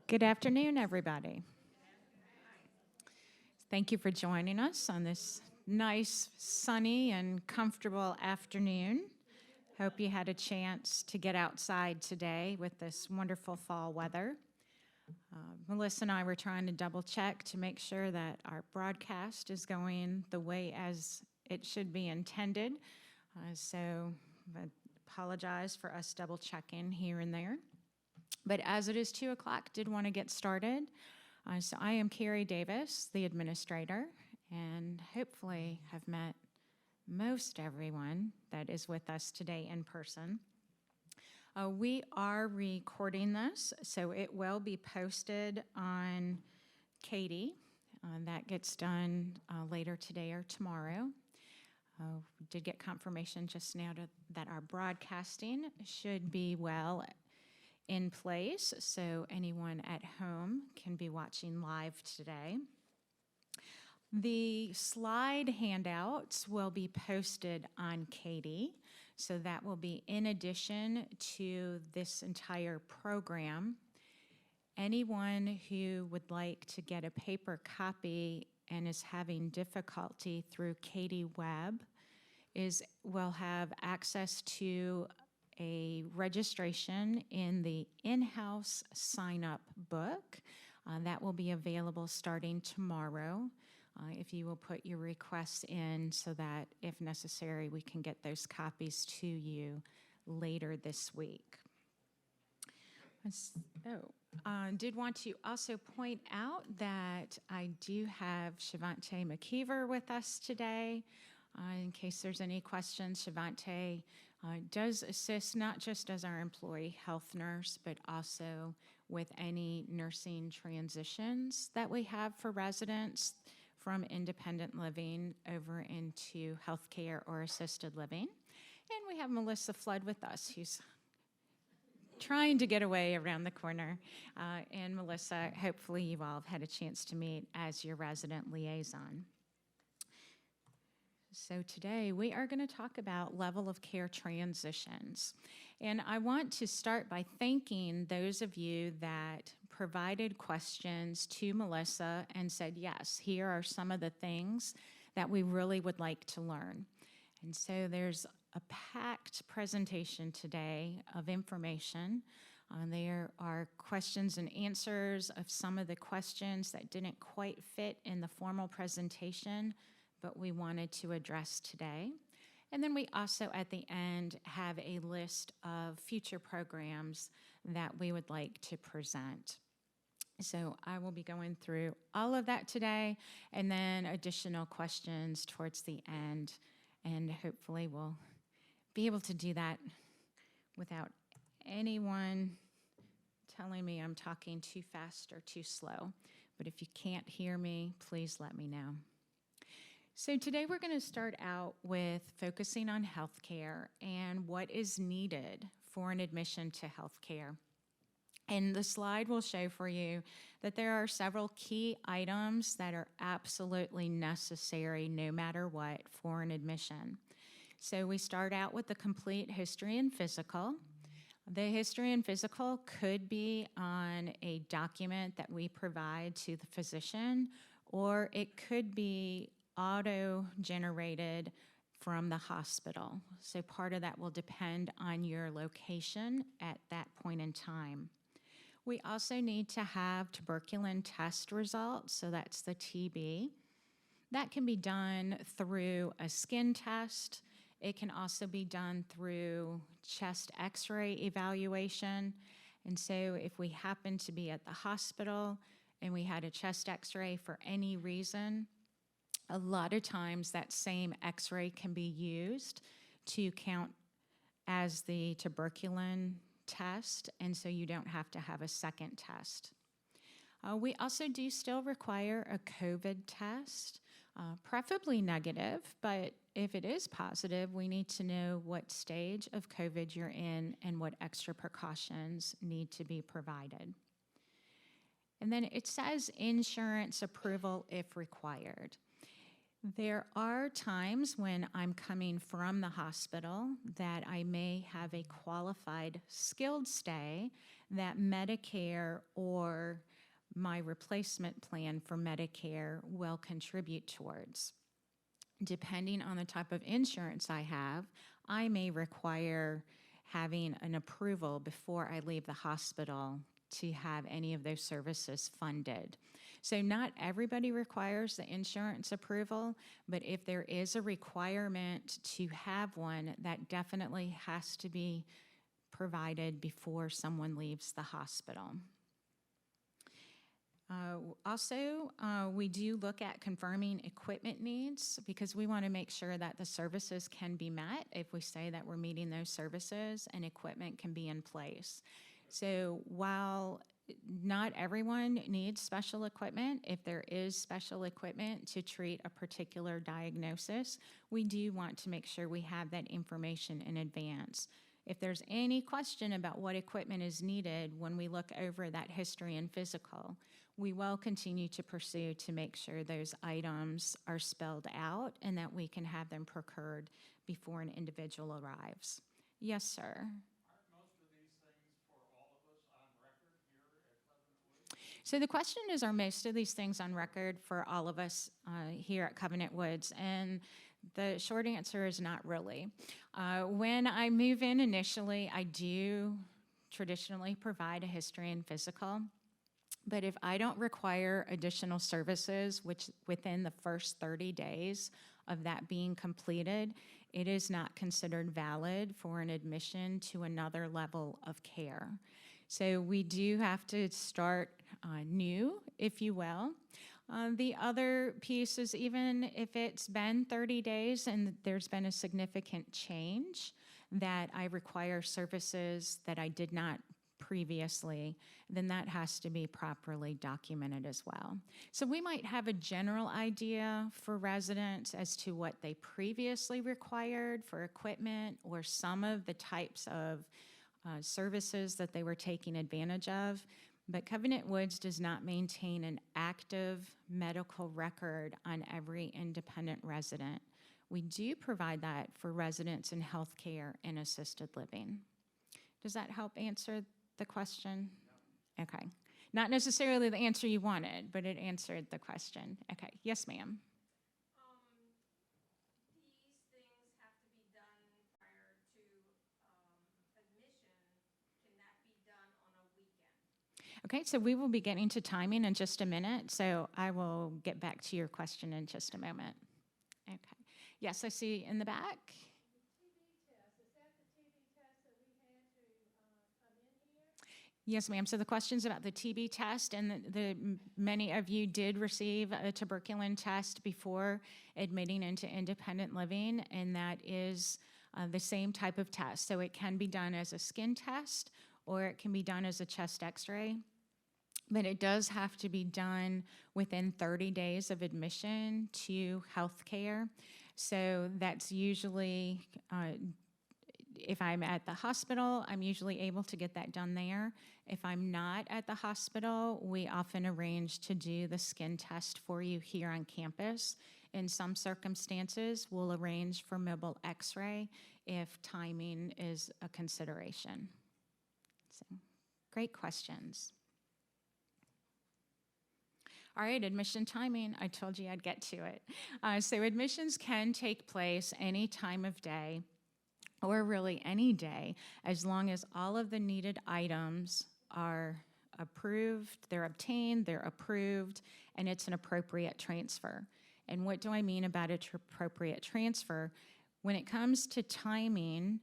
Good afternoon, everybody. Thank you for joining us on this nice, sunny, and comfortable afternoon. Hope you had a chance to get outside today with this wonderful fall weather. Melissa and I were trying to double check to make sure that our broadcast is going the way as it should be intended. So I apologize for us double checking here and there. But as it is 2 o'clock, did want to get started. So I am Carrie Davis, the administrator, and hopefully have met most everyone that is with us today in person. We are recording this, so it will be posted on Katie. That gets done later today or tomorrow. We did get confirmation just now that our broadcasting should be well in place, so anyone at home can be watching live today. The slide handouts will be posted on Katie, so that will be in addition to this entire program. Anyone who would like to get a paper copy and is having difficulty through Katie Web will have access to a registration in the in-house sign-up book. That will be available starting tomorrow. If you will put your requests in so that, if necessary, we can get those copies to you later this week. Did want to also point out that I do have Shavante McKeever with us today. In case there's any questions, Shavante does assist not just as our employee health nurse, but also with any nursing transitions that we have for residents from independent living over into healthcare or assisted living. And we have Melissa Flood with us, who's trying to get away around the corner. And Melissa, hopefully you all have had a chance to meet as your resident liaison. So today we are going to talk about level of care transitions. And I want to start by thanking those of you that provided questions to Melissa and said, yes, here are some of the things that we really would like to learn. And so there's a packed presentation today of information. There are questions and answers of some of the questions that didn't quite fit in the formal presentation, but we wanted to address today. And then we also, at the end, have a list of future programs that we would like to present. So I will be going through all of that today, and then additional questions towards the end, and hopefully we'll be able to do that without anyone telling me I'm talking too fast or too slow. But if you can't hear me, please let me know. So today we're going to start out with focusing on healthcare and what is needed for an admission to healthcare. And the slide will show for you that there are several key items that are absolutely necessary no matter what for an admission. So we start out with the complete history and physical. The history and physical could be on a document that we provide to the physician, or it could be auto-generated from the hospital. So part of that will depend on your location at that point in time. We also need to have tuberculin test results, so that's the TB. That can be done through a skin test. It can also be done through chest x-ray evaluation. And so if we happen to be at the hospital and we had a chest x-ray for any reason, a lot of times that same x-ray can be used to count as the tuberculin test, and so you don't have to have a second test. We also do still require a COVID test, preferably negative, but if it is positive, we need to know what stage of COVID you're in and what extra precautions need to be provided. And then it says insurance approval if required. There are times when I'm coming from the hospital that I may have a qualified skilled stay that Medicare or my replacement plan for Medicare will contribute towards. Depending on the type of insurance I have, I may require having an approval before I leave the hospital to have any of those services funded. So not everybody requires the insurance approval, but if there is a requirement to have one, that definitely has to be provided before someone leaves the hospital. Also, we do look at confirming equipment needs because we want to make sure that the services can be met if we say that we're meeting those services and equipment can be in place. So while not everyone needs special equipment, if there is special equipment to treat a particular diagnosis, we do want to make sure we have that information in advance. If there's any question about what equipment is needed when we look over that history and physical, we will continue to pursue to make sure those items are spelled out and that we can have them procured before an individual arrives. Yes, sir. Aren't most of these things for all of us on record here at Covenant Woods? So the question is, are most of these things on record for all of us here at Covenant Woods? And the short answer is not really. When I move in initially, I do traditionally provide a history and physical. But if I don't require additional services, which within the first 30 days of that being completed, it is not considered valid for an admission to another level of care. So we do have to start new, if you will. The other piece is even if it's been 30 days and there's been a significant change that I require services that I did not previously, then that has to be properly documented as well. So we might have a general idea for residents as to what they previously required for equipment or some of the types of services that they were taking advantage of, but Covenant Woods does not maintain an active medical record on every independent resident. We do provide that for residents in healthcare and assisted living. Does that help answer the question? Yep. Okay. Not necessarily the answer you wanted, but it answered the question. Okay. Yes, ma'am. These things have to be done prior to admission. Can that be done on a weekend? Okay, so we will be getting to timing in just a minute, so I will get back to your question in just a moment. Okay. Yes, I see in the back. Yes, ma'am. So the question's about the TB test, and many of you did receive a tuberculin test before admitting into independent living, and that is the same type of test. So it can be done as a skin test, or it can be done as a chest x-ray. But it does have to be done within 30 days of admission to healthcare. So that's usually if I'm at the hospital, I'm usually able to get that done there. If I'm not at the hospital, we often arrange to do the skin test for you here on campus. In some circumstances, we'll arrange for mobile x-ray if timing is a consideration. So, great questions. All right, admission timing. I told you I'd get to it. So admissions can take place any time of day, or really any day, as long as all of the needed items are approved, they're obtained, they're approved, and it's an appropriate transfer. And what do I mean about an appropriate transfer? When it comes to timing,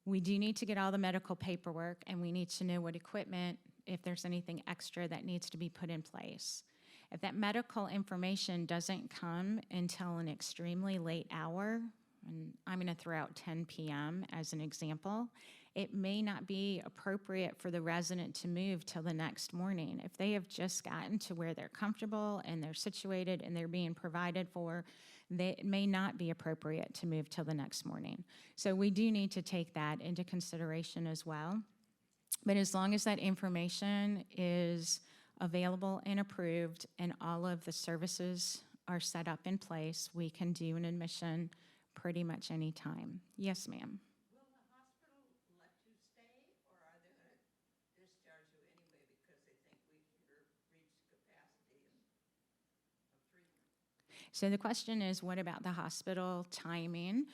we do need to get all the medical paperwork, and we need to know what equipment, if there's anything extra that needs to be put in place. If that medical information doesn't come until an extremely late hour, and I'm going to throw out 10 p.m. as an example, it may not be appropriate for the resident to move till the next morning. If they have just gotten to where they're comfortable and they're situated and they're being provided for, it may not be appropriate to move till the next morning. So we do need to take that into consideration as well. But as long as that information is available and approved and all of the services are set up in place, we can do an admission pretty much any time. Yes, ma'am. Will the hospital let you stay, or are they going to discharge you anyway because they think you're reached capacity of treatment? So the question is, what about the hospital timing?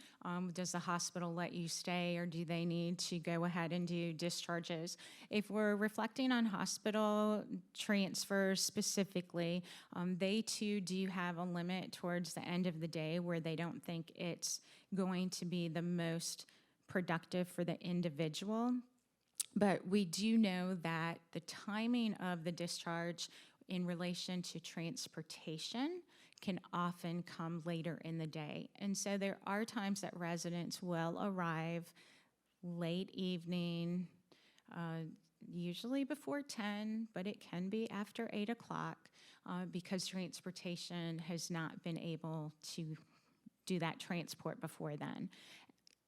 Does the hospital let you stay, or do they need to go ahead and do discharges? If we're reflecting on hospital transfers specifically, they too do have a limit towards the end of the day where they don't think it's going to be the most productive for the individual. But we do know that the timing of the discharge in relation to transportation can often come later in the day. And so there are times that residents will arrive late evening, usually before 10, but it can be after 8 o'clock because transportation has not been able to do that transport before then.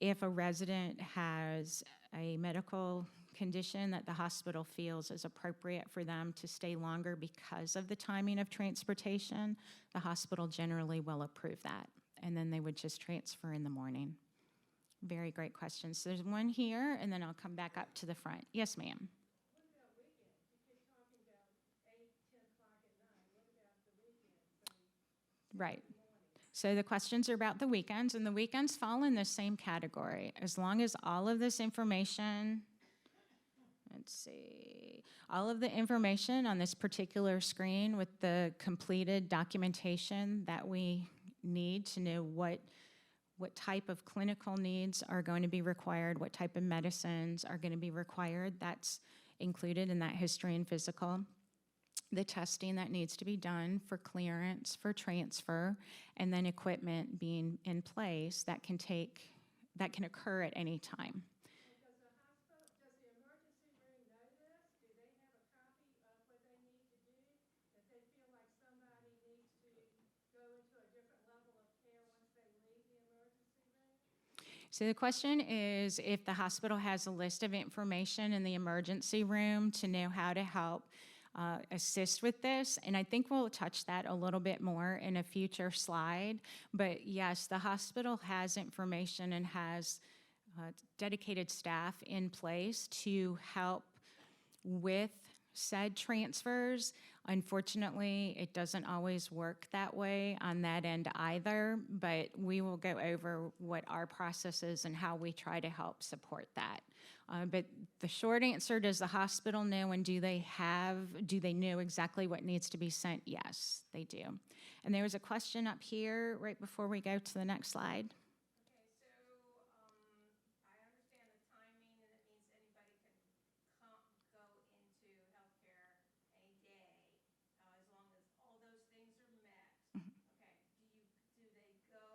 If a resident has a medical condition that the hospital feels is appropriate for them to stay longer because of the timing of transportation, the hospital generally will approve that, and then they would just transfer in the morning. Very great questions. So there's one here, and then I'll come back up to the front. Yes, ma'am. What about weekends? You keep talking about 8, 10 o'clock at night. What about the weekends? Right. So the questions are about the weekends, and the weekends fall in the same category. As long as all of this information, let's see, all of the information on this particular screen with the completed documentation that we need to know what type of clinical needs are going to be required, what type of medicines are going to be required, that's included in that history and physical. The testing that needs to be done for clearance, for transfer, and then equipment being in place that can occur at any time. Does the emergency room know this? Do they have a copy of what they need to do? If they feel like somebody needs to go into a different level of care once they leave the emergency room? So the question is if the hospital has a list of information in the emergency room to know how to help assist with this, and I think we'll touch that a little bit more in a future slide. But yes, the hospital has information and has dedicated staff in place to help with said transfers. Unfortunately, it doesn't always work that way on that end either, but we will go over what our process is and how we try to help support that. But the short answer, does the hospital know, and do they know exactly what needs to be sent? Yes, they do. And there was a question up here right before we go to the next slide. Okay, so I understand the timing, and it means anybody can go into healthcare any day as long as all those things are met. Okay, do they go,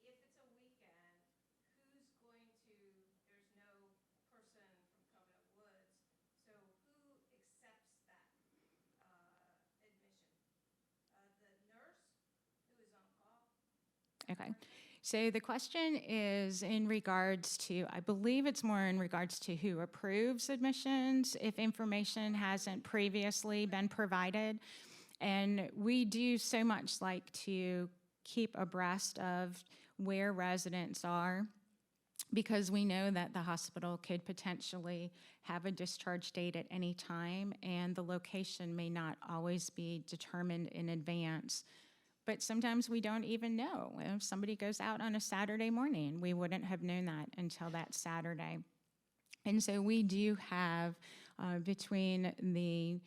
if it's a weekend, who's going to, there's no person from Covenant Woods, so who accepts that admission? The nurse who is on call? Okay. So the question is in regards to, I believe it's more in regards to who approves admissions if information hasn't previously been provided. And we do so much like to keep abreast of where residents are, because we know that the hospital could potentially have a discharge date at any time, and the location may not always be determined in advance. But sometimes we don't even know. If somebody goes out on a Saturday morning, we wouldn't have known that until that Saturday. And so we do have, between the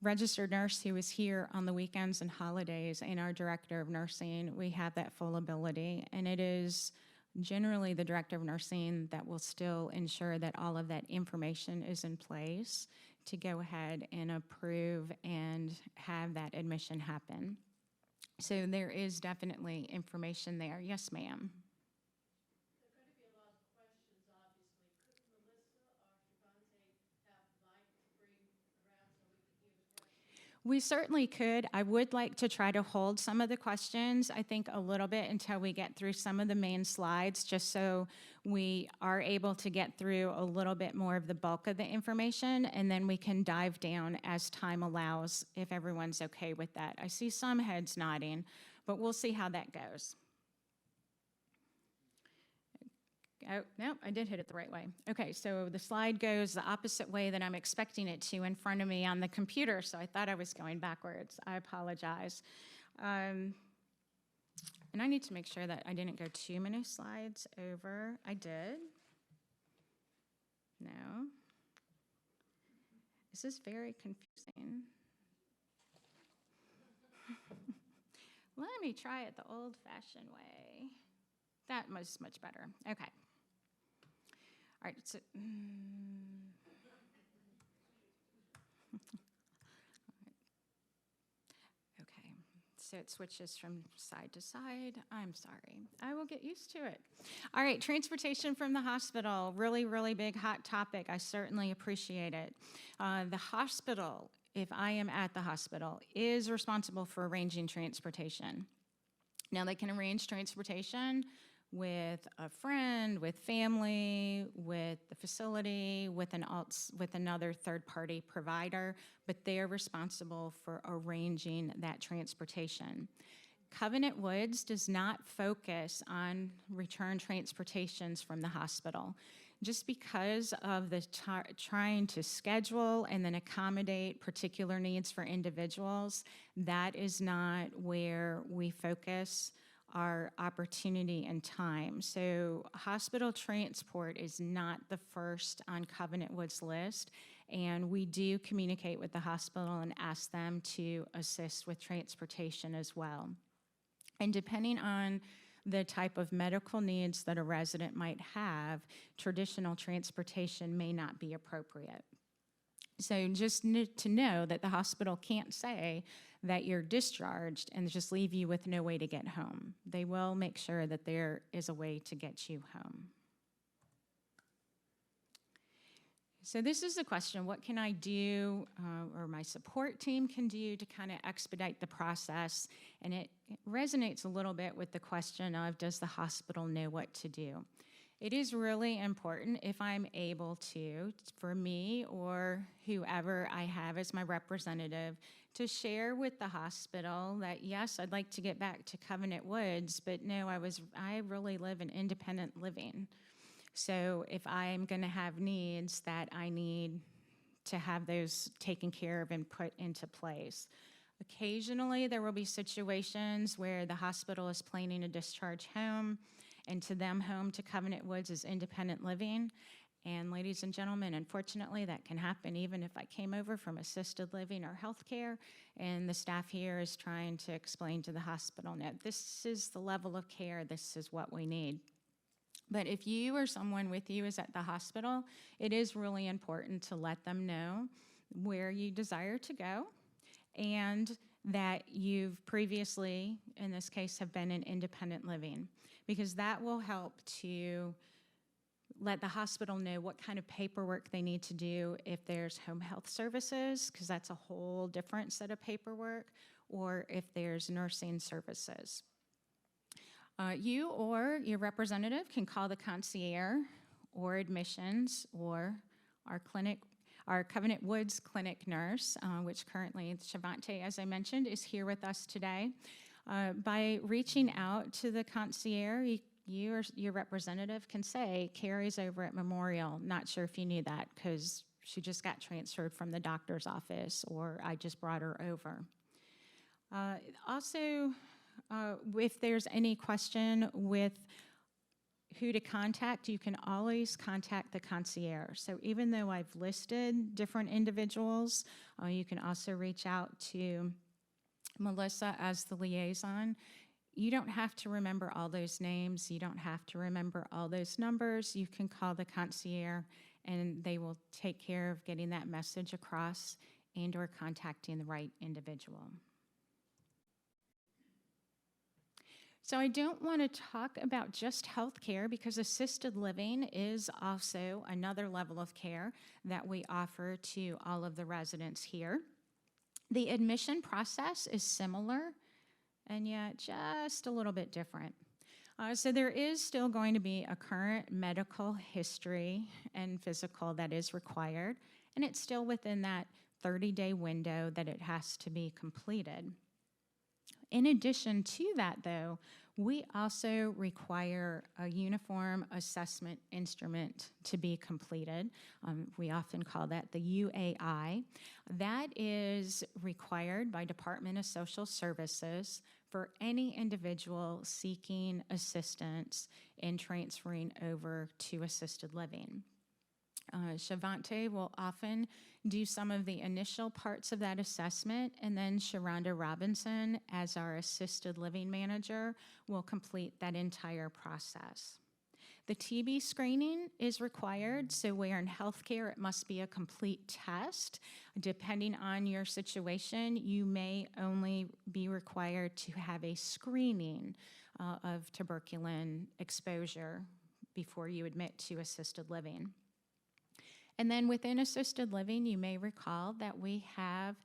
registered nurse who is here on the weekends and holidays and our director of nursing, we have that full ability. And it is generally the director of nursing that will still ensure that all of that information is in place to go ahead and approve and have that admission happen. So there is definitely information there. Yes, ma'am. There are going to be a lot of questions, obviously. Could Melissa or Shavante have mic to bring around so we can hear the questions? We certainly could. I would like to try to hold some of the questions, I think, a little bit until we get through some of the main slides, just so we are able to get through a little bit more of the bulk of the information, and then we can dive down as time allows, if everyone's okay with that. I see some heads nodding, but we'll see how that goes. Oh, no, I did hit it the right way. Okay, so the slide goes the opposite way that I'm expecting it to in front of me on the computer, so I thought I was going backwards. I apologize. And I need to make sure that I didn't go too many slides over. I did. No. This is very confusing. Let me try it the old-fashioned way. That was much better. Okay. All right, so, okay, so it switches from side to side. I'm sorry. I will get used to it. All right, transportation from the hospital, really, really big hot topic. I certainly appreciate it. The hospital, if I am at the hospital, is responsible for arranging transportation. Now, they can arrange transportation with a friend, with family, with the facility, with another third-party provider, but they're responsible for arranging that transportation. Covenant Woods does not focus on return transportations from the hospital. Just because of the trying to schedule and then accommodate particular needs for individuals, that is not where we focus our opportunity and time. So hospital transport is not the first on Covenant Woods' list, and we do communicate with the hospital and ask them to assist with transportation as well. And depending on the type of medical needs that a resident might have, traditional transportation may not be appropriate. So just to know that the hospital can't say that you're discharged and just leave you with no way to get home. They will make sure that there is a way to get you home. So this is the question, what can I do or my support team can do to kind of expedite the process? And it resonates a little bit with the question of, does the hospital know what to do? It is really important, if I'm able to, for me or whoever I have as my representative, to share with the hospital that, yes, I'd like to get back to Covenant Woods, but no, I really live in independent living. So if I'm going to have needs, that I need to have those taken care of and put into place. Occasionally, there will be situations where the hospital is planning a discharge home, and to them, home to Covenant Woods is independent living. And ladies and gentlemen, unfortunately, that can happen even if I came over from assisted living or healthcare, and the staff here is trying to explain to the hospital, no, this is the level of care, this is what we need. But if you or someone with you is at the hospital, it is really important to let them know where you desire to go and that you've previously, in this case, have been in independent living, because that will help to let the hospital know what kind of paperwork they need to do if there's home health services, because that's a whole different set of paperwork, or if there's nursing services. You or your representative can call the concierge or admissions or our Covenant Woods clinic nurse, which currently, Shavante, as I mentioned, is here with us today. By reaching out to the concierge, you or your representative can say, Carrie's over at Memorial. Not sure if you knew that because she just got transferred from the doctor's office, or I just brought her over. Also, if there's any question with who to contact, you can always contact the concierge. So even though I've listed different individuals, you can also reach out to Melissa as the liaison. You don't have to remember all those names. You don't have to remember all those numbers. You can call the concierge and they will take care of getting that message across and or contacting the right individual. So I don't want to talk about just healthcare, because assisted living is also another level of care that we offer to all of the residents here. The admission process is similar and yet just a little bit different. So there is still going to be a current medical history and physical that is required, and it's still within that 30-day window that it has to be completed. In addition to that, though, we also require a uniform assessment instrument to be completed. We often call that the UAI. That is required by Department of Social Services for any individual seeking assistance in transferring over to assisted living. Shavante will often do some of the initial parts of that assessment, and then Sharonda Robinson, as our assisted living manager, will complete that entire process. The TB screening is required, so where in healthcare it must be a complete test. Depending on your situation, you may only be required to have a screening of tuberculin exposure before you admit to assisted living. And then within assisted living, you may recall that we have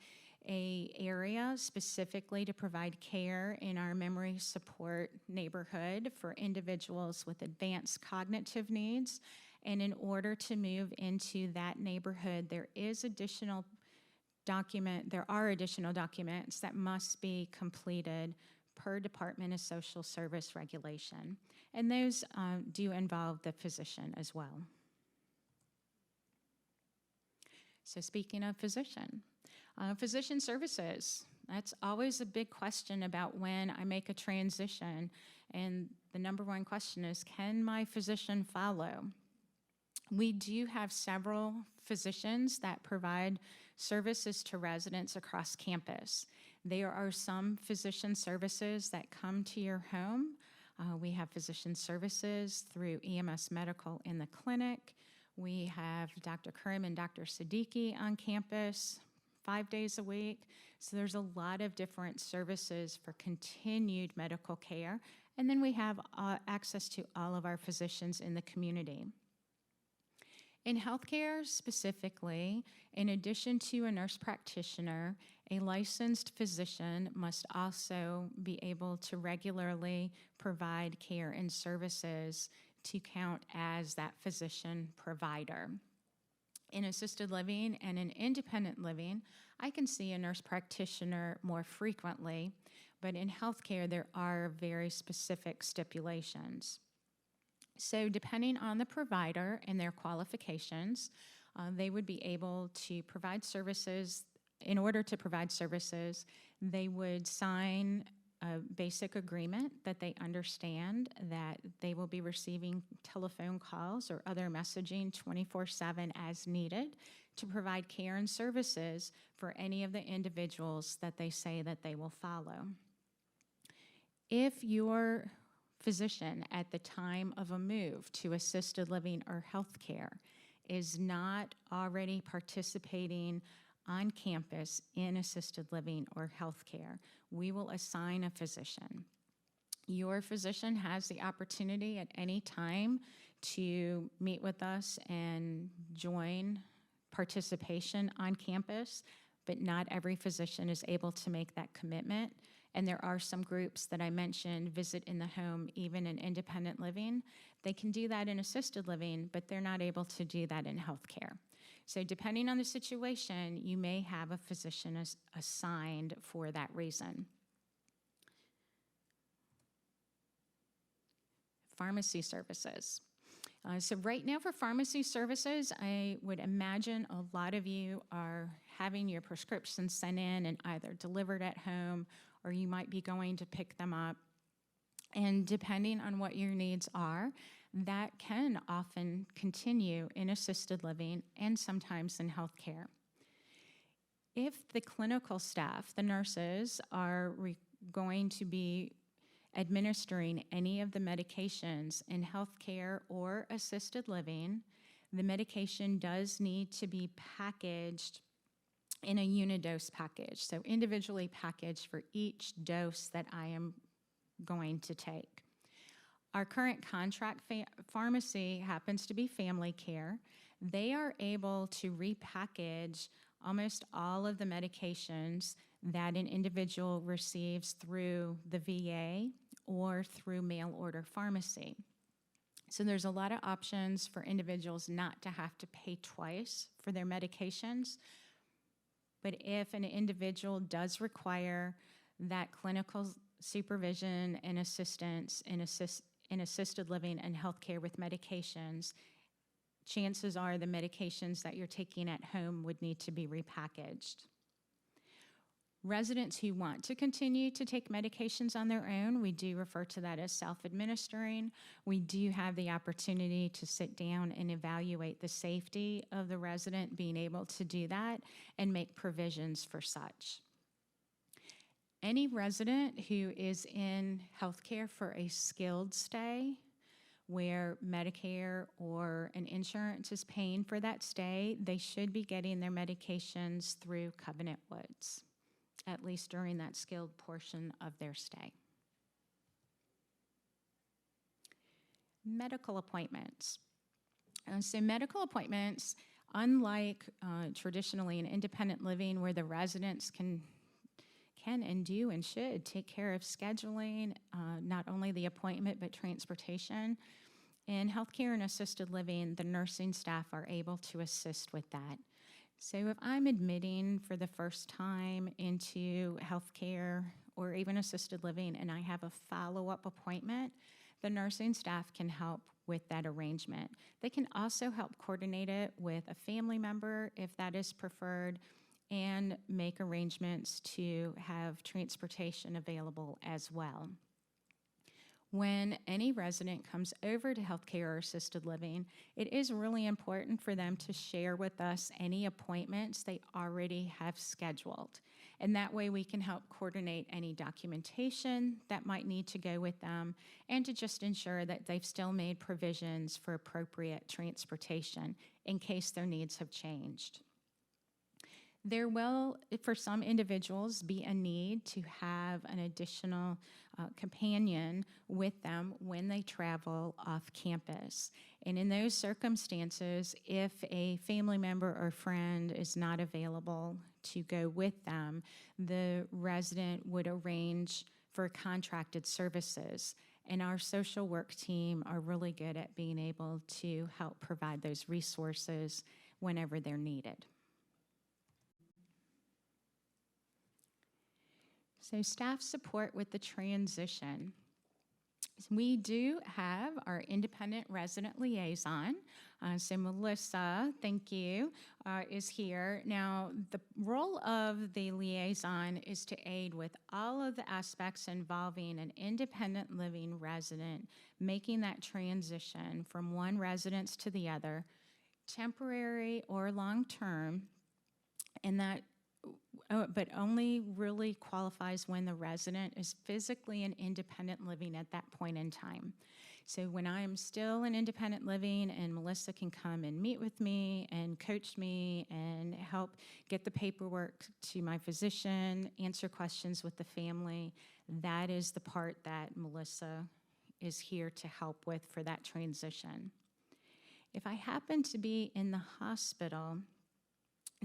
an area specifically to provide care in our memory support neighborhood for individuals with advanced cognitive needs. And in order to move into that neighborhood, there are additional documents that must be completed per Department of Social Service regulation. And those do involve the physician as well. So speaking of physician services, that's always a big question about when I make a transition. And the number one question is, can my physician follow? We do have several physicians that provide services to residents across campus. There are some physician services that come to your home. We have physician services through EMS Medical in the clinic. We have Dr. Karim and Dr. Siddiqui on campus 5 days a week. So there's a lot of different services for continued medical care. And then we have access to all of our physicians in the community. In healthcare specifically, in addition to a nurse practitioner, a licensed physician must also be able to regularly provide care and services to count as that physician provider. In assisted living and in independent living, I can see a nurse practitioner more frequently, but in healthcare, there are very specific stipulations. So depending on the provider and their qualifications, they would be able to provide services. In order to provide services, they would sign a basic agreement that they understand that they will be receiving telephone calls or other messaging 24/7 as needed to provide care and services for any of the individuals that they say that they will follow. If your physician at the time of a move to assisted living or healthcare is not already participating on campus in assisted living or healthcare, we will assign a physician. Your physician has the opportunity at any time to meet with us and join participation on campus, but not every physician is able to make that commitment. And there are some groups that I mentioned, visit in the home, even in independent living. They can do that in assisted living, but they're not able to do that in healthcare. So depending on the situation, you may have a physician assigned for that reason. Pharmacy services. So right now for pharmacy services, I would imagine a lot of you are having your prescriptions sent in and either delivered at home, or you might be going to pick them up. And depending on what your needs are, that can often continue in assisted living and sometimes in healthcare. If the clinical staff, the nurses, are going to be administering any of the medications in healthcare or assisted living, the medication does need to be packaged in a unidose package, so individually packaged for each dose that I am going to take. Our current contract pharmacy happens to be Family Care. They are able to repackage almost all of the medications that an individual receives through the VA or through mail order pharmacy. So there's a lot of options for individuals not to have to pay twice for their medications. But if an individual does require that clinical supervision and assistance in assisted living and healthcare with medications, chances are the medications that you're taking at home would need to be repackaged. Residents who want to continue to take medications on their own, we do refer to that as self-administering. We do have the opportunity to sit down and evaluate the safety of the resident being able to do that and make provisions for such. Any resident who is in healthcare for a skilled stay, where Medicare or an insurance is paying for that stay, they should be getting their medications through Covenant Woods, at least during that skilled portion of their stay. Medical appointments. So medical appointments, unlike traditionally in independent living where the residents can and do and should take care of scheduling, not only the appointment but transportation. In healthcare and assisted living, the nursing staff are able to assist with that. So if I'm admitting for the first time into healthcare or even assisted living and I have a follow-up appointment, the nursing staff can help with that arrangement. They can also help coordinate it with a family member if that is preferred, and make arrangements to have transportation available as well. When any resident comes over to healthcare or assisted living, it is really important for them to share with us any appointments they already have scheduled. And that way we can help coordinate any documentation that might need to go with them and to just ensure that they've still made provisions for appropriate transportation in case their needs have changed. There will, for some individuals, be a need to have an additional companion with them when they travel off campus. And in those circumstances, if a family member or friend is not available to go with them, the resident would arrange for contracted services. And our social work team are really good at being able to help provide those resources whenever they're needed. So staff support with the transition. We do have our independent resident liaison. So Melissa, thank you, is here. Now, the role of the liaison is to aid with all of the aspects involving an independent living resident, making that transition from one residence to the other, temporary or long-term, and that but only really qualifies when the resident is physically in independent living at that point in time. So when I'm still in independent living and Melissa can come and meet with me and coach me and help get the paperwork to my physician, answer questions with the family, that is the part that Melissa is here to help with for that transition. If I happen to be in the hospital,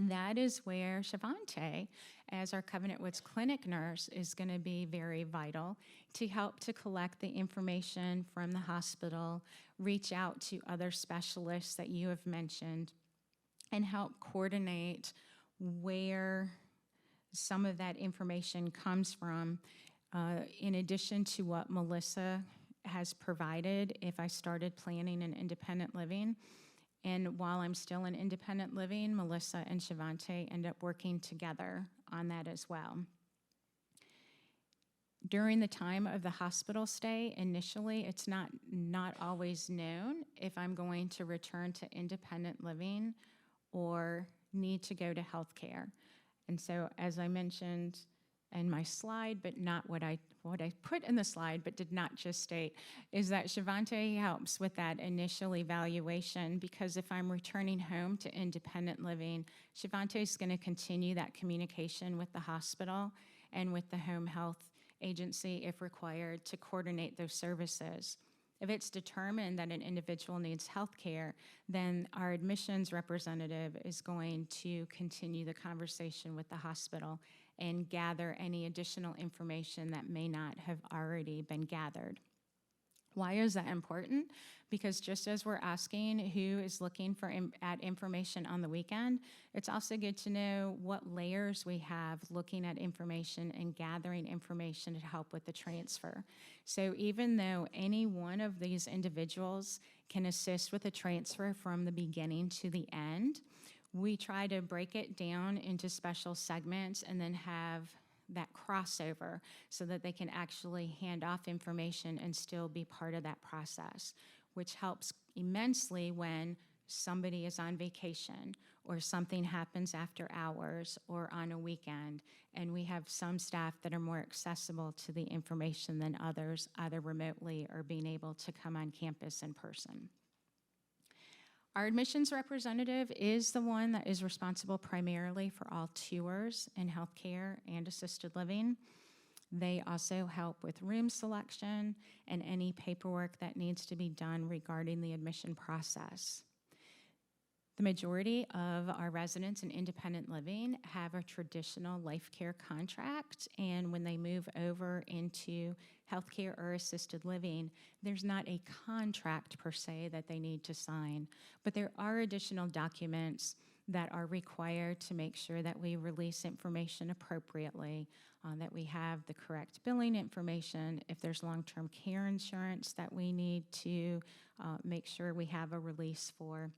that is where Shavante, as our Covenant Woods clinic nurse, is going to be very vital to help to collect the information from the hospital, reach out to other specialists that you have mentioned, and help coordinate where some of that information comes from, in addition to what Melissa has provided if I started planning an independent living. And while I'm still in independent living, Melissa and Shavante end up working together on that as well. During the time of the hospital stay, initially, it's not always known if I'm going to return to independent living or need to go to healthcare. And so, as I mentioned in my slide, but not what I put in the slide, but did not just state, is that Shavante helps with that initial evaluation, because if I'm returning home to independent living, Shavante is going to continue that communication with the hospital and with the home health agency if required to coordinate those services. If it's determined that an individual needs health care, then our admissions representative is going to continue the conversation with the hospital and gather any additional information that may not have already been gathered. Why is that important? Because just as we're asking who is looking for at information on the weekend, it's also good to know what layers we have looking at information and gathering information to help with the transfer. So even though any one of these individuals can assist with a transfer from the beginning to the end, we try to break it down into special segments and then have that crossover so that they can actually hand off information and still be part of that process, which helps immensely when somebody is on vacation or something happens after hours or on a weekend, and we have some staff that are more accessible to the information than others, either remotely or being able to come on campus in person. Our admissions representative is the one that is responsible primarily for all tours in healthcare and assisted living. They also help with room selection and any paperwork that needs to be done regarding the admission process. The majority of our residents in independent living have a traditional life care contract, and when they move over into healthcare or assisted living, there's not a contract per se that they need to sign, but there are additional documents that are required to make sure that we release information appropriately, that we have the correct billing information. If there's long-term care insurance that we need to make sure we have a release for,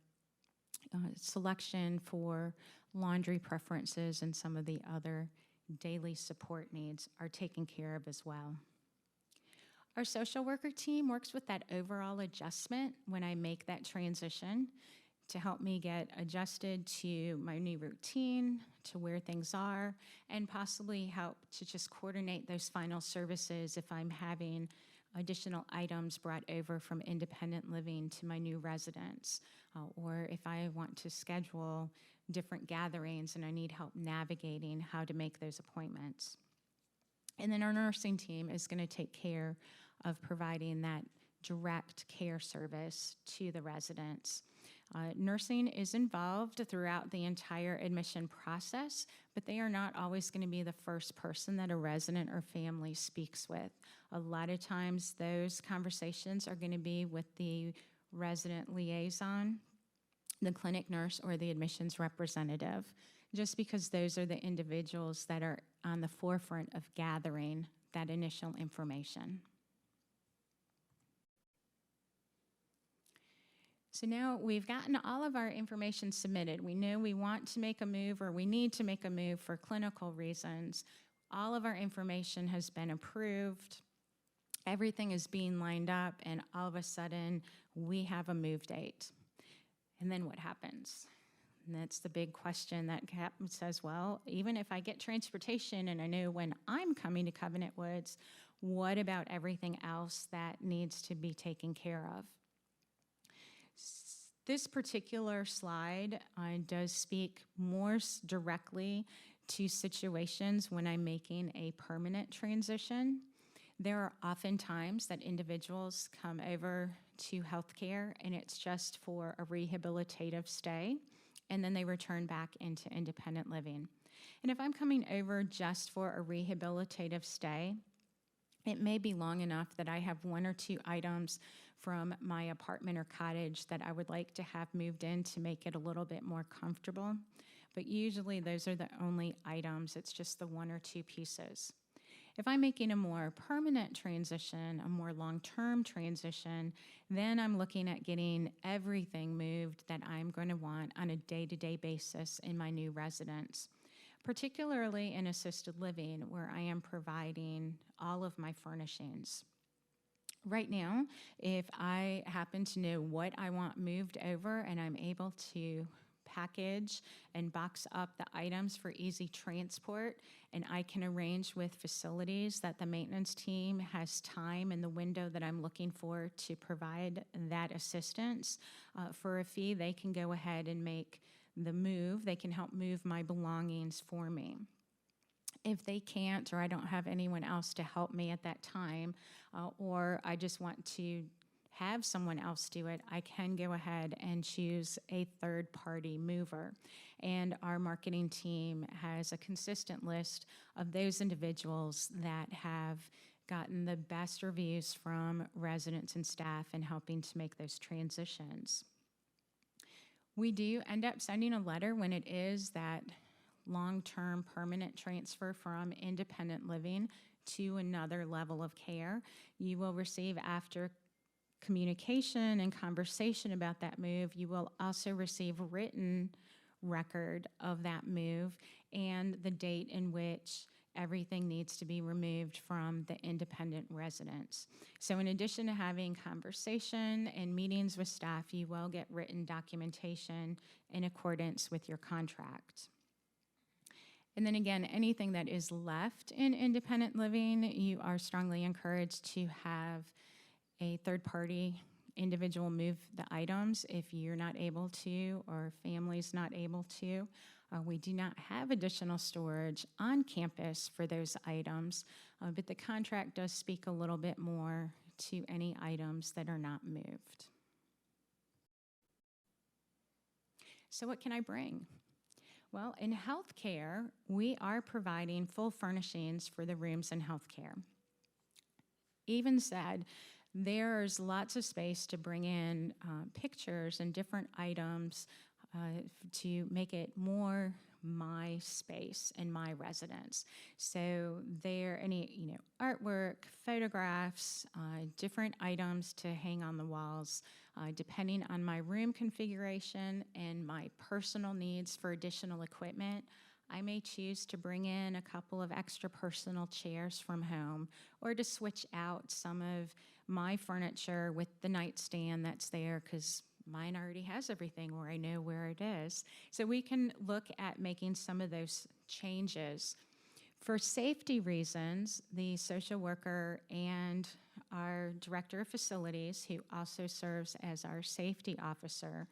selection for laundry preferences, and some of the other daily support needs are taken care of as well. Our social worker team works with that overall adjustment when I make that transition to help me get adjusted to my new routine, to where things are, and possibly help to just coordinate those final services if I'm having additional items brought over from independent living to my new residence, or if I want to schedule different gatherings and I need help navigating how to make those appointments. And then our nursing team is going to take care of providing that direct care service to the residents. Nursing is involved throughout the entire admission process, but they are not always going to be the first person that a resident or family speaks with. A lot of times those conversations are going to be with the resident liaison, the clinic nurse, or the admissions representative, just because those are the individuals that are on the forefront of gathering that initial information. So now we've gotten all of our information submitted. We know we want to make a move or we need to make a move for clinical reasons. All of our information has been approved. Everything is being lined up, and all of a sudden we have a move date. And then what happens? And that's the big question that says, well, even if I get transportation and I know when I'm coming to Covenant Woods, what about everything else that needs to be taken care of? This particular slide does speak more directly to situations when I'm making a permanent transition. There are often times that individuals come over to healthcare and it's just for a rehabilitative stay, and then they return back into independent living. And if I'm coming over just for a rehabilitative stay, it may be long enough that I have one or two items from my apartment or cottage that I would like to have moved in to make it a little bit more comfortable. But usually those are the only items. It's just the one or two pieces. If I'm making a more permanent transition, a more long-term transition, then I'm looking at getting everything moved that I'm going to want on a day-to-day basis in my new residence, particularly in assisted living where I am providing all of my furnishings. Right now, if I happen to know what I want moved over and I'm able to package and box up the items for easy transport, and I can arrange with facilities that the maintenance team has time in the window that I'm looking for to provide that assistance, for a fee, they can go ahead and make the move. They can help move my belongings for me. If they can't, or I don't have anyone else to help me at that time, or I just want to have someone else do it, I can go ahead and choose a third-party mover. And our marketing team has a consistent list of those individuals that have gotten the best reviews from residents and staff in helping to make those transitions. We do end up sending a letter when it is that long-term permanent transfer from independent living to another level of care. You will receive, after communication and conversation about that move, you will also receive a written record of that move and the date in which everything needs to be removed from the independent residence. So in addition to having conversation and meetings with staff, you will get written documentation in accordance with your contract. And then again, anything that is left in independent living, you are strongly encouraged to have a third-party individual move the items if you're not able to or family's not able to. We do not have additional storage on campus for those items, but the contract does speak a little bit more to any items that are not moved. So what can I bring? Well, in healthcare, we are providing full furnishings for the rooms in healthcare. Even said, there's lots of space to bring in pictures and different items to make it more my space and my residence. So there any artwork, photographs, different items to hang on the walls, depending on my room configuration and my personal needs for additional equipment. I may choose to bring in a couple of extra personal chairs from home or to switch out some of my furniture with the nightstand that's there because mine already has everything where I know where it is. So we can look at making some of those changes. For safety reasons, the social worker and our director of facilities, who also serves as our safety officer,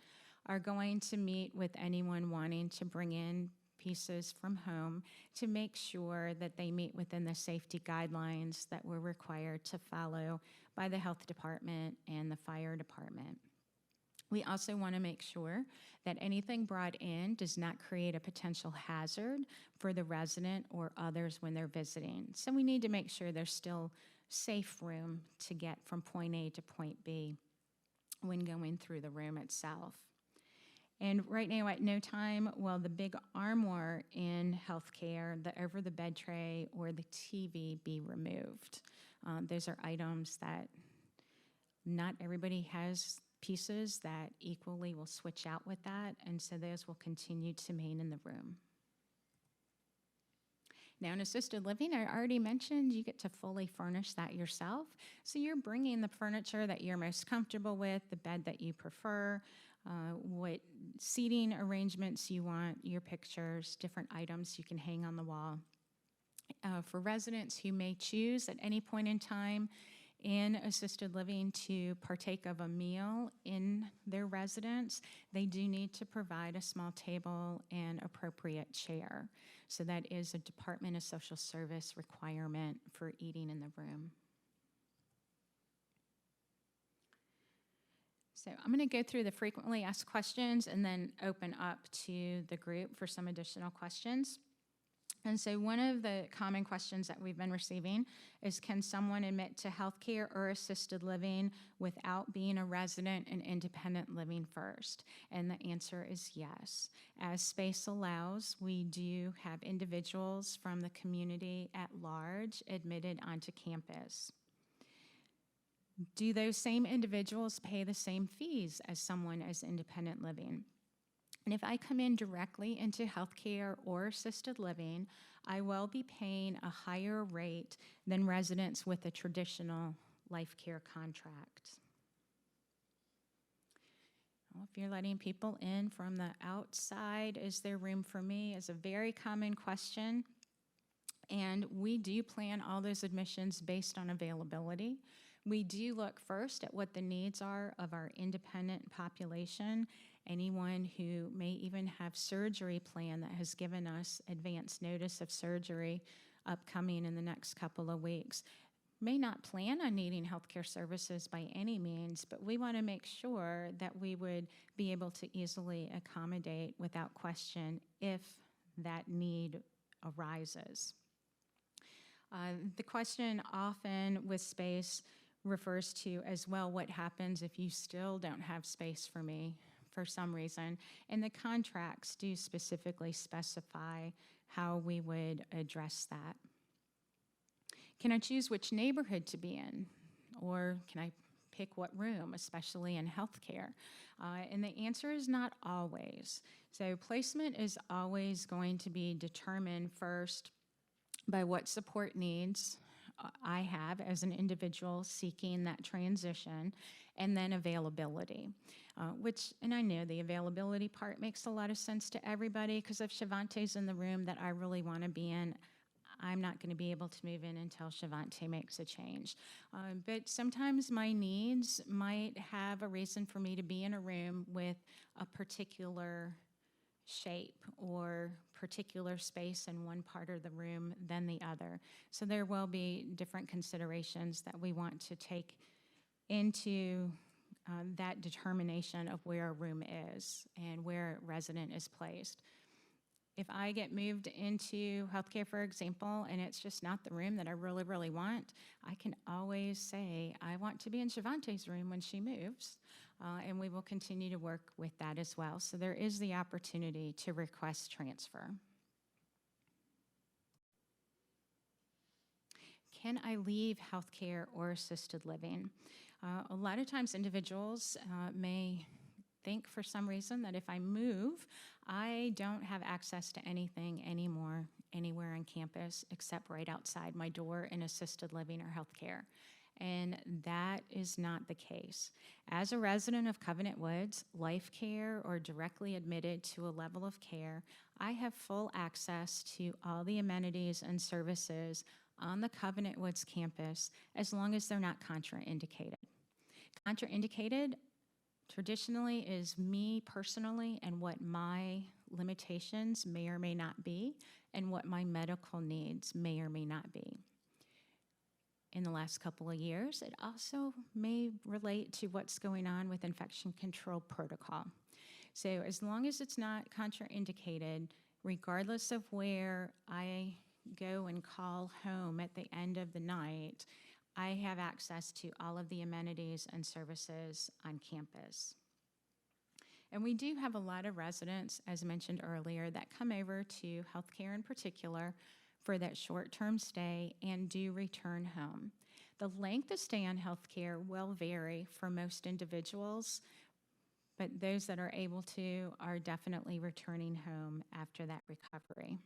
are going to meet with anyone wanting to bring in pieces from home to make sure that they meet within the safety guidelines that we're required to follow by the health department and the fire department. We also want to make sure that anything brought in does not create a potential hazard for the resident or others when they're visiting. So we need to make sure there's still safe room to get from point A to point B when going through the room itself. And right now, at no time will the big armoire in healthcare, the over-the-bed tray, or the TV be removed. Those are items that not everybody has pieces that equally will switch out with that, and so those will continue to remain in the room. Now, in assisted living, I already mentioned you get to fully furnish that yourself. So you're bringing the furniture that you're most comfortable with, the bed that you prefer, what seating arrangements you want, your pictures, different items you can hang on the wall. For residents who may choose at any point in time in assisted living to partake of a meal in their residence, they do need to provide a small table and appropriate chair. So that is a Department of Social Service requirement for eating in the room. So I'm going to go through the frequently asked questions and then open up to the group for some additional questions. And so one of the common questions that we've been receiving is, can someone admit to healthcare or assisted living without being a resident in independent living first? And the answer is yes. As space allows, we do have individuals from the community at large admitted onto campus. Do those same individuals pay the same fees as someone as independent living? And if I come in directly into healthcare or assisted living, I will be paying a higher rate than residents with a traditional life care contract. Well, if you're letting people in from the outside, is there room for me? Is a very common question. And we do plan all those admissions based on availability. We do look first at what the needs are of our independent population. Anyone who may even have surgery planned that has given us advance notice of surgery upcoming in the next couple of weeks. may not plan on needing healthcare services by any means, but we want to make sure that we would be able to easily accommodate without question if that need arises. The question often with space refers to as well, what happens if you still don't have space for me for some reason? And the contracts do specifically specify how we would address that. Can I choose which neighborhood to be in? Or can I pick what room, especially in healthcare? And the answer is not always. So placement is always going to be determined first by what support needs I have as an individual seeking that transition, and then availability, and I know the availability part makes a lot of sense to everybody, because if Shavante's in the room that I really want to be in, I'm not going to be able to move in until Shavante makes a change. But sometimes my needs might have a reason for me to be in a room with a particular shape or particular space in one part of the room than the other. So there will be different considerations that we want to take into that determination of where a room is and where a resident is placed. If I get moved into healthcare, for example, and it's just not the room that I really, really want, I can always say, I want to be in Shavante's room when she moves, and we will continue to work with that as well. So there is the opportunity to request transfer. Can I leave healthcare or assisted living? A lot of times individuals may think for some reason that if I move, I don't have access to anything anymore, anywhere on campus, except right outside my door in assisted living or healthcare. And that is not the case. As a resident of Covenant Woods, life care, or directly admitted to a level of care, I have full access to all the amenities and services on the Covenant Woods campus, as long as they're not contraindicated. Contraindicated traditionally is me personally and what my limitations may or may not be, and what my medical needs may or may not be. In the last couple of years, it also may relate to what's going on with infection control protocol. So as long as it's not contraindicated, regardless of where I go and call home at the end of the night, I have access to all of the amenities and services on campus. And we do have a lot of residents, as mentioned earlier, that come over to healthcare in particular for that short-term stay and do return home. The length of stay on healthcare will vary for most individuals, but those that are able to are definitely returning home after that recovery.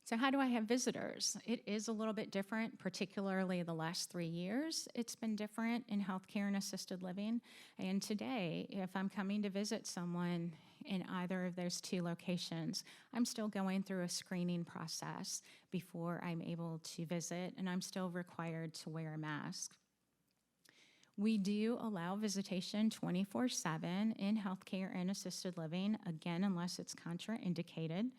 So how do I have visitors? It is a little bit different, particularly the last 3 years. It's been different in healthcare and assisted living. And today, if I'm coming to visit someone in either of those two locations, I'm still going through a screening process before I'm able to visit, and I'm still required to wear a mask. We do allow visitation 24/7 in healthcare and assisted living, again, unless it's contraindicated,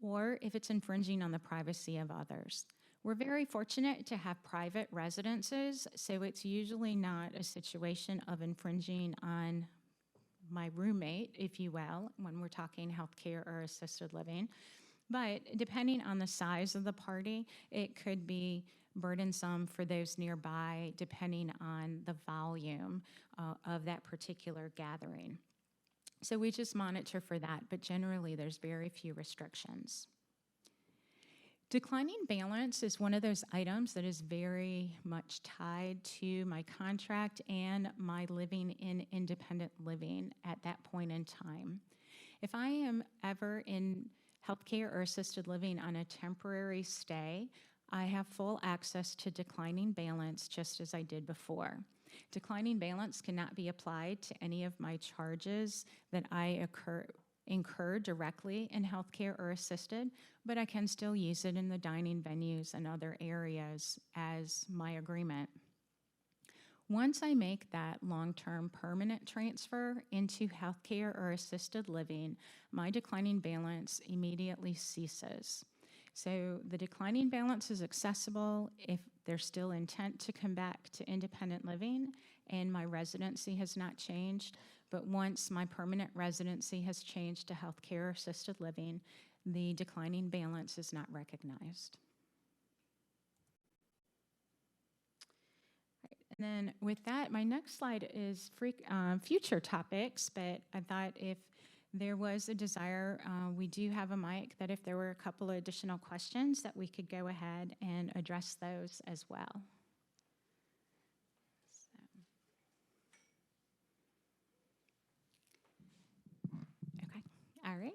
or if it's infringing on the privacy of others. We're very fortunate to have private residences, so it's usually not a situation of infringing on my roommate, if you will, when we're talking healthcare or assisted living. But depending on the size of the party, it could be burdensome for those nearby, depending on the volume of that particular gathering. So we just monitor for that, but generally there's very few restrictions. Declining balance is one of those items that is very much tied to my contract and my living in independent living at that point in time. If I am ever in healthcare or assisted living on a temporary stay, I have full access to declining balance just as I did before. Declining balance cannot be applied to any of my charges that I incur directly in healthcare or assisted, but I can still use it in the dining venues and other areas as my agreement. Once I make that long-term permanent transfer into healthcare or assisted living, my declining balance immediately ceases. So the declining balance is accessible if there's still intent to come back to independent living and my residency has not changed. But once my permanent residency has changed to healthcare or assisted living, the declining balance is not recognized. And then with that, my next slide is future topics, but I thought if there was a desire, we do have a mic, that if there were a couple of additional questions that we could go ahead and address those as well. Okay, all right.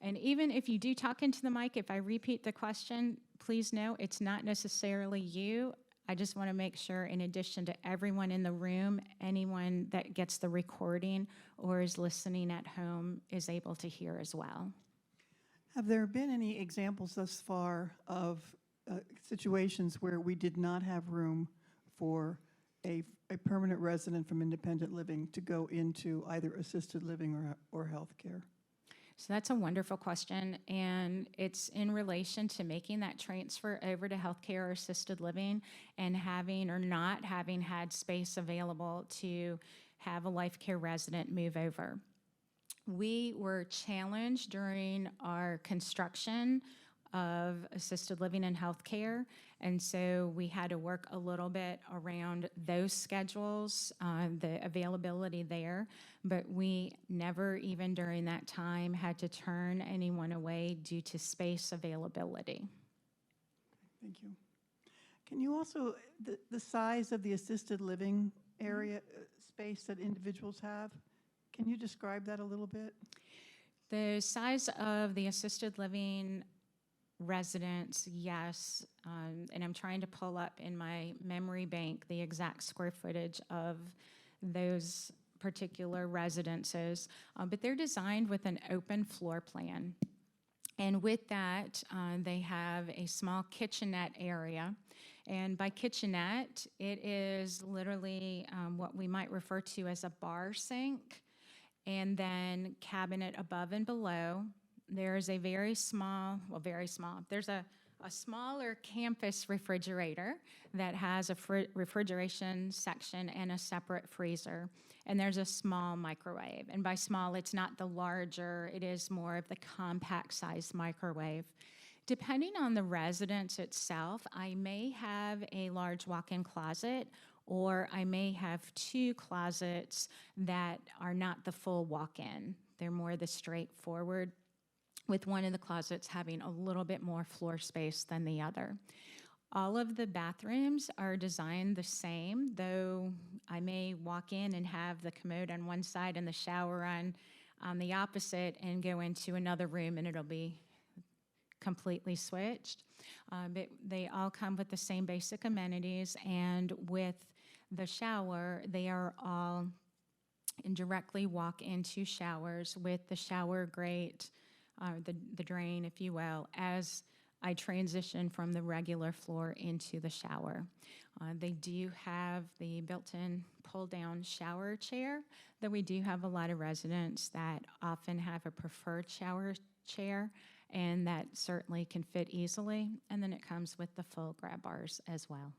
And even if you do talk into the mic, if I repeat the question, please know it's not necessarily you. I just want to make sure, in addition to everyone in the room, anyone that gets the recording or is listening at home is able to hear as well. Have there been any examples thus far of situations where we did not have room for a permanent resident from independent living to go into either assisted living or healthcare? So that's a wonderful question, and it's in relation to making that transfer over to healthcare or assisted living and having or not having had space available to have a life care resident move over. We were challenged during our construction of assisted living and healthcare, and so we had to work a little bit around those schedules, the availability there, but we never, even during that time, had to turn anyone away due to space availability. Thank you. Can you also, the size of the assisted living area, space that individuals have, can you describe that a little bit? The size of the assisted living residents, yes, and I'm trying to pull up in my memory bank the exact square footage of those particular residences, but they're designed with an open floor plan. And with that, they have a small kitchenette area. And by kitchenette, it is literally what we might refer to as a bar sink, and then cabinet above and below. There's a very small, there's a smaller campus refrigerator that has a refrigeration section and a separate freezer. And there's a small microwave. And by small, it's not the larger, it is more of the compact sized microwave. Depending on the residence itself, I may have a large walk-in closet, or I may have two closets that are not the full walk-in. They're more the straightforward, with one of the closets having a little bit more floor space than the other. All of the bathrooms are designed the same, though I may walk in and have the commode on one side and the shower on the opposite and go into another room and it'll be completely switched. But they all come with the same basic amenities, and with the shower, they are all directly walk into showers with the shower grate, the drain, if you will, as I transition from the regular floor into the shower. They do have the built-in pull-down shower chair, though we do have a lot of residents that often have a preferred shower chair, and that certainly can fit easily. And then it comes with the full grab bars as well.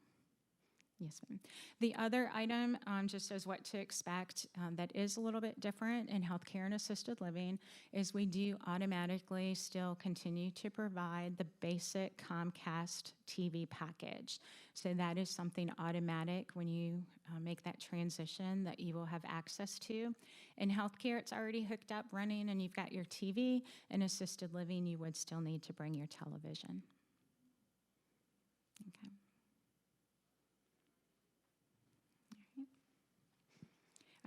Yes, ma'am. The other item, just as what to expect, that is a little bit different in healthcare and assisted living, is we do automatically still continue to provide the basic Comcast TV package. So that is something automatic when you make that transition that you will have access to. In healthcare, it's already hooked up, running, and you've got your TV. In assisted living, you would still need to bring your television. Okay.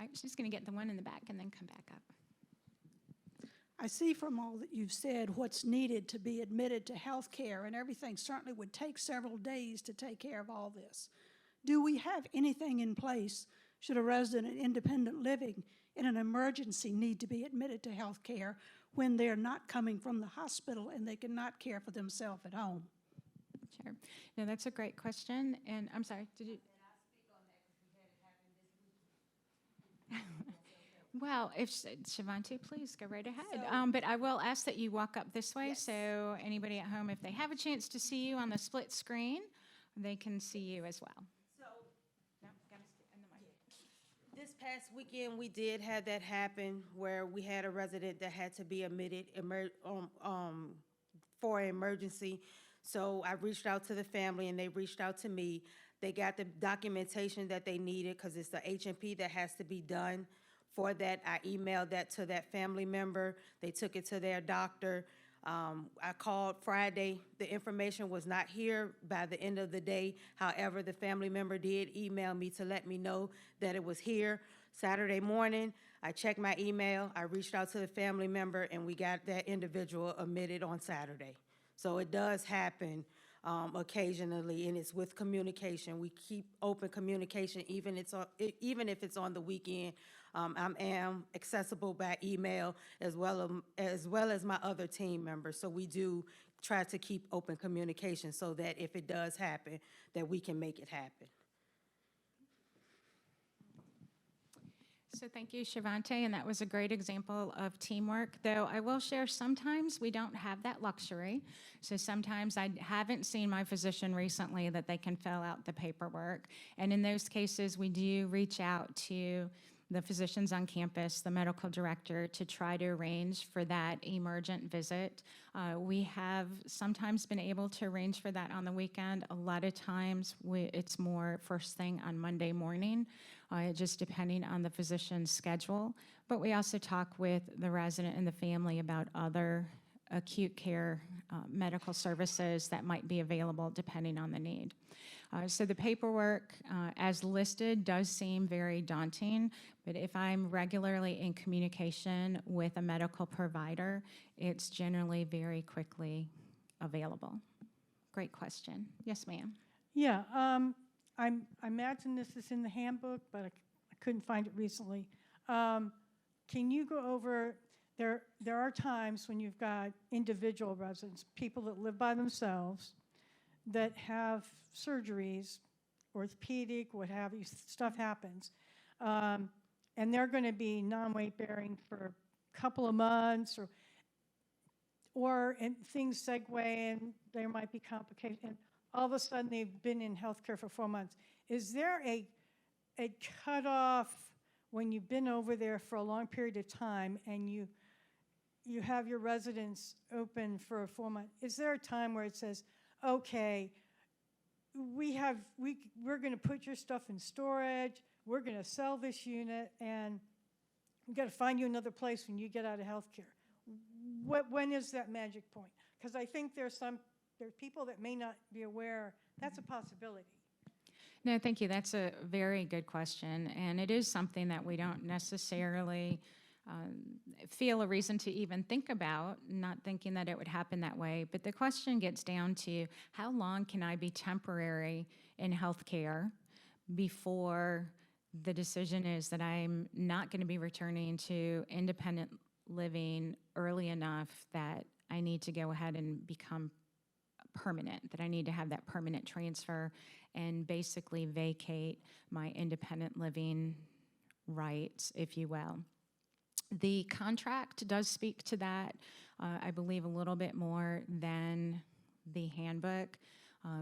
All right, she's going to get the one in the back and then come back up. I see from all that you've said what's needed to be admitted to health care, and everything certainly would take several days to take care of all this. Do we have anything in place should a resident in independent living in an emergency need to be admitted to health care when they're not coming from the hospital and they cannot care for themselves at home? Sure. No, that's a great question. And I'm sorry, did you? Well, if Shivante, please go right ahead. So- But I will ask that you walk up this way, Yes. so anybody at home, if they have a chance to see you on the split screen, they can see you as well. So No, gotta stay in the mic. this past weekend, we did have that happen where we had a resident that had to be admitted for an emergency. So I reached out to the family and they reached out to me. They got the documentation that they needed because it's the H&P that has to be done for that. I emailed that to that family member. They took it to their doctor. I called Friday. The information was not here by the end of the day. However, the family member did email me to let me know that it was here. Saturday morning, I checked my email. I reached out to the family member, and we got that individual admitted on Saturday. So it does happen occasionally, and it's with communication. We keep open communication, even if it's on the weekend. I am accessible by email as well as my other team members. So we do try to keep open communication so that if it does happen, that we can make it happen. So thank you, Shivante, and that was a great example of teamwork, though I will share sometimes we don't have that luxury. So sometimes I haven't seen my physician recently that they can fill out the paperwork. And in those cases, we do reach out to the physicians on campus, the medical director, to try to arrange for that emergent visit. We have sometimes been able to arrange for that on the weekend. A lot of times it's more first thing on Monday morning, just depending on the physician's schedule. But we also talk with the resident and the family about other acute care medical services that might be available depending on the need. So the paperwork, as listed, does seem very daunting, but if I'm regularly in communication with a medical provider, it's generally very quickly available. Great question. Yes, ma'am. Yeah, I imagine this is in the handbook, but I couldn't find it recently. Can you go over, there are times when you've got individual residents, people that live by themselves, that have surgeries, orthopedic, what have you, stuff happens. And they're going to be non-weight bearing for a couple of months, and things segue and there might be complications. And all of a sudden they've been in healthcare for 4 months. Is there a cutoff when you've been over there for a long period of time and you have your residence open for 4 months? Is there a time where it says, okay, we're going to put your stuff in storage, we're going to sell this unit, and we've got to find you another place when you get out of healthcare? When is that magic point? Because I think there are people that may not be aware that's a possibility. No, thank you. That's a very good question, and it is something that we don't necessarily feel a reason to even think about, not thinking that it would happen that way. But the question gets down to how long can I be temporary in healthcare before the decision is that I'm not going to be returning to independent living early enough that I need to go ahead and become permanent, that I need to have that permanent transfer and basically vacate my independent living rights, if you will. The contract does speak to that, I believe, a little bit more than the handbook,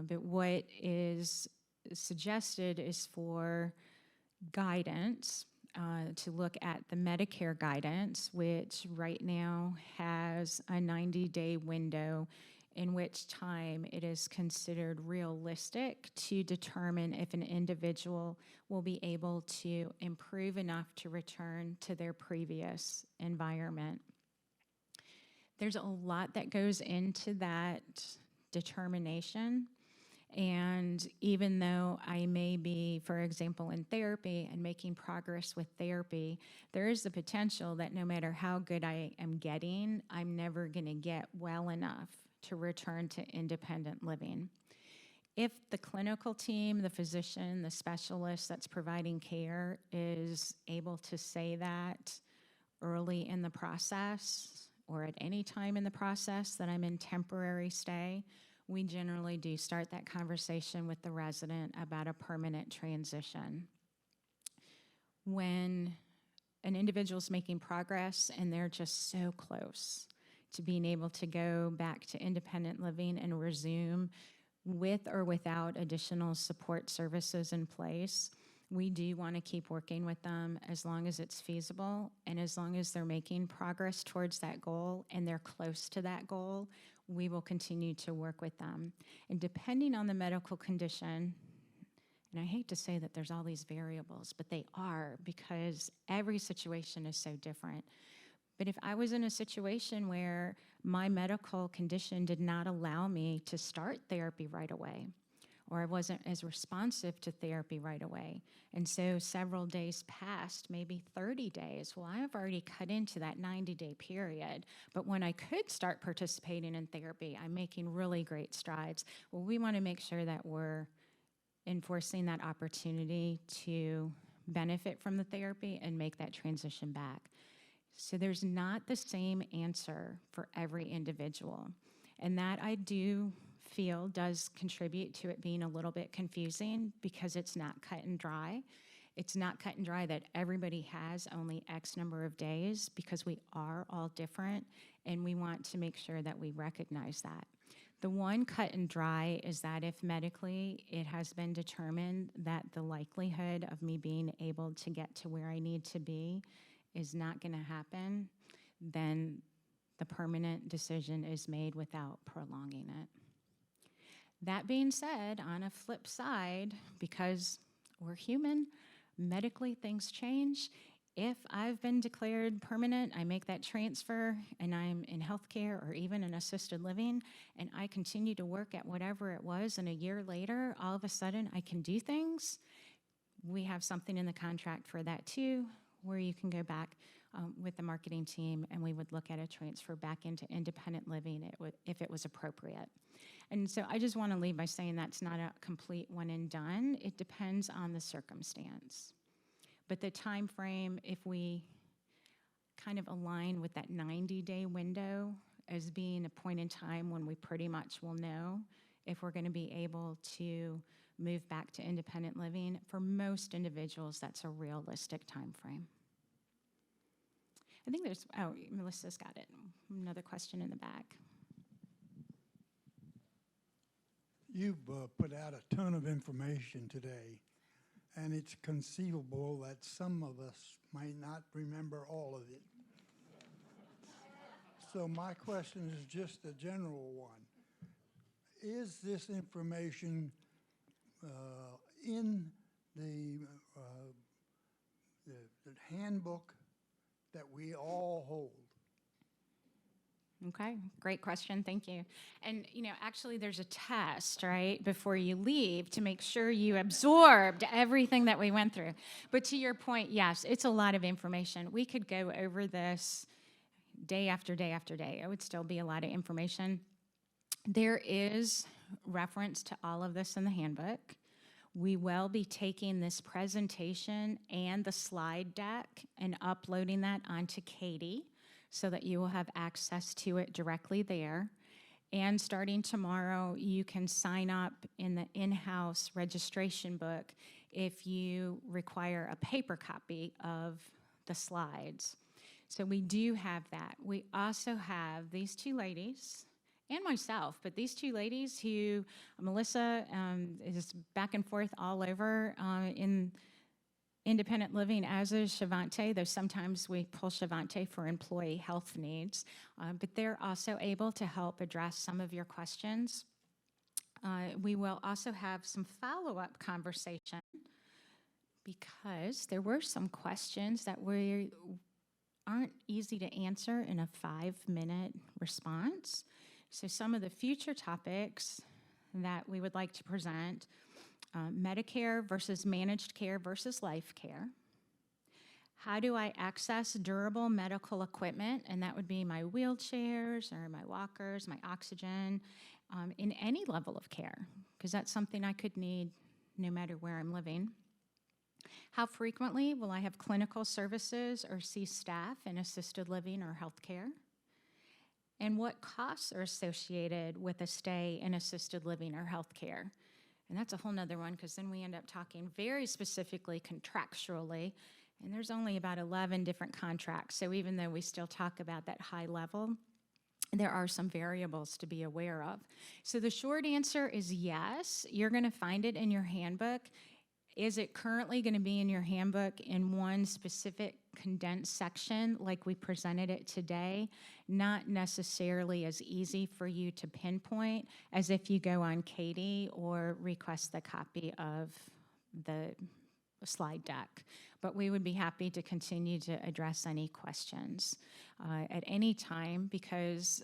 but what is suggested is for guidance to look at the Medicare guidance, which right now has a 90-day window in which time it is considered realistic to determine if an individual will be able to improve enough to return to their previous environment. There's a lot that goes into that determination. And even though I may be, for example, in therapy and making progress with therapy, there is the potential that no matter how good I am getting, I'm never going to get well enough to return to independent living. If the clinical team, the physician, the specialist that's providing care is able to say that early in the process or at any time in the process that I'm in temporary stay, we generally do start that conversation with the resident about a permanent transition. When an individual's making progress and they're just so close to being able to go back to independent living and resume with or without additional support services in place, we do want to keep working with them as long as it's feasible and as long as they're making progress towards that goal and they're close to that goal, we will continue to work with them. And depending on the medical condition, and I hate to say that there's all these variables, but they are because every situation is so different. But if I was in a situation where my medical condition did not allow me to start therapy right away, or I wasn't as responsive to therapy right away, and so several days passed, maybe 30 days, well, I have already cut into that 90-day period. But when I could start participating in therapy, I'm making really great strides. Well, we want to make sure that we're enforcing that opportunity to benefit from the therapy and make that transition back. So there's not the same answer for every individual. And that I do feel does contribute to it being a little bit confusing because it's not cut and dry. It's not cut and dry that everybody has only X number of days because we are all different and we want to make sure that we recognize that. The one cut and dry is that if medically it has been determined that the likelihood of me being able to get to where I need to be is not going to happen, then the permanent decision is made without prolonging it. That being said, on a flip side, because we're human, medically things change. If I've been declared permanent, I make that transfer and I'm in healthcare or even in assisted living, and I continue to work at whatever it was, and a year later, all of a sudden I can do things. We have something in the contract for that too, where you can go back with the marketing team and we would look at a transfer back into independent living if it was appropriate. And so I just want to leave by saying that's not a complete one and done. It depends on the circumstance. But the time frame, if we kind of align with that 90-day window as being a point in time when we pretty much will know if we're going to be able to move back to independent living, for most individuals, that's a realistic time frame. I think there's, oh, Melissa's got it. Another question in the back. You've put out a ton of information today, and it's conceivable that some of us might not remember all of it. So my question is just a general one. Is this information in the handbook that we all hold? Okay, great question, thank you. And actually there's a test, right, before you leave to make sure you absorbed everything that we went through. But to your point, yes, it's a lot of information. We could go over this day after day after day. It would still be a lot of information. There is reference to all of this in the handbook. We will be taking this presentation and the slide deck and uploading that onto Katie so that you will have access to it directly there. And starting tomorrow, you can sign up in the in-house registration book if you require a paper copy of the slides. So we do have that. We also have these two ladies and myself, but these two ladies who, Melissa is back and forth all over in independent living, as is Shavante, though sometimes we pull Shavante for employee health needs, but they're also able to help address some of your questions. We will also have some follow-up conversation because there were some questions that aren't easy to answer in a 5-minute response. So some of the future topics that we would like to present, Medicare versus managed care versus life care. How do I access durable medical equipment? And that would be my wheelchairs or my walkers, my oxygen, in any level of care, because that's something I could need no matter where I'm living. How frequently will I have clinical services or see staff in assisted living or healthcare? And what costs are associated with a stay in assisted living or healthcare? And that's a whole nother one, because then we end up talking very specifically contractually. And there's only about 11 different contracts. So even though we still talk about that high level, there are some variables to be aware of. So the short answer is yes. You're going to find it in your handbook. Is it currently going to be in your handbook in one specific condensed section like we presented it today? Not necessarily as easy for you to pinpoint as if you go on Katie or request the copy of the slide deck. But we would be happy to continue to address any questions at any time, because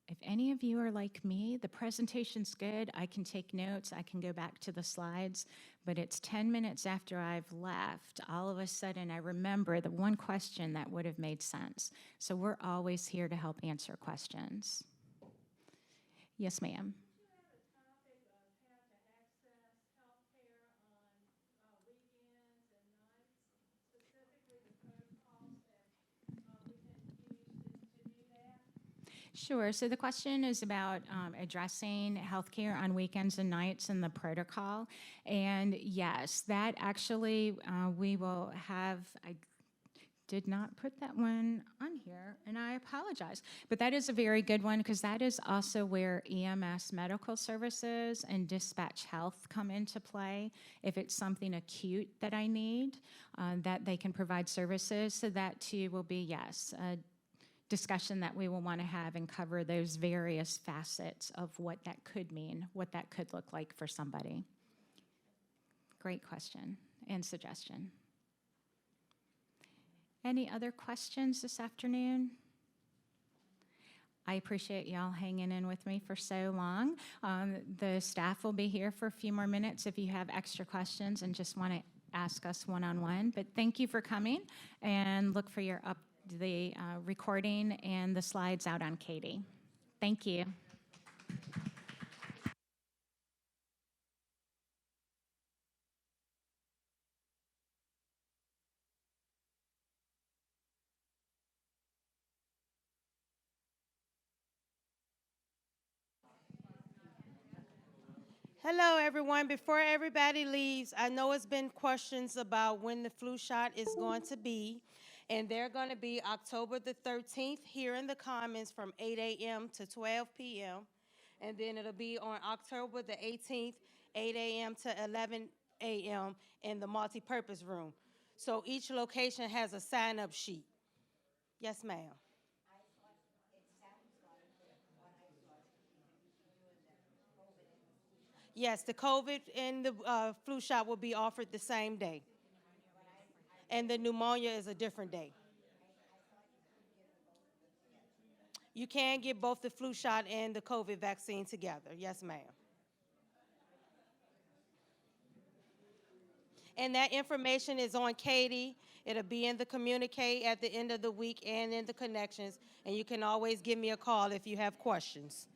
if any of you are like me, the presentation's good, I can take notes, I can go back to the slides, but it's 10 minutes after I've left, all of a sudden I remember the one question that would have made sense. So we're always here to help answer questions. Yes, ma'am. Did you have a topic of how to access healthcare on weekends and nights, specifically the protocols that we can use to do that? Sure. So the question is about addressing healthcare on weekends and nights and the protocol. And yes, that actually we will have. I did not put that one on here, and I apologize. But that is a very good one, because that is also where EMS medical services and dispatch health come into play. If it's something acute that I need, that they can provide services. So that too will be, yes, a discussion that we will want to have and cover those various facets of what that could mean, what that could look like for somebody. Great question and suggestion. Any other questions this afternoon? I appreciate y'all hanging in with me for so long. The staff will be here for a few more minutes if you have extra questions and just want to ask us one-on-one. But thank you for coming, and look for the recording and the slides out on Katie. Thank you. Hello, everyone. Before everybody leaves, I know it's been questions about when the flu shot is going to be, and they're going to be October the 13th here in the Commons from 8 a.m. to 12 p.m., and then it'll be on October the 18th, 8 a.m. to 11 a.m. in the multipurpose room. So each location has a sign-up sheet. Yes, ma'am. Yes, the COVID and the flu shot will be offered the same day. And the pneumonia is a different day. You can get both the flu shot and the COVID vaccine together. Yes, ma'am. And that information is on Katie. It'll be in the communique at the end of the week and in the connections. And you can always give me a call if you have questions.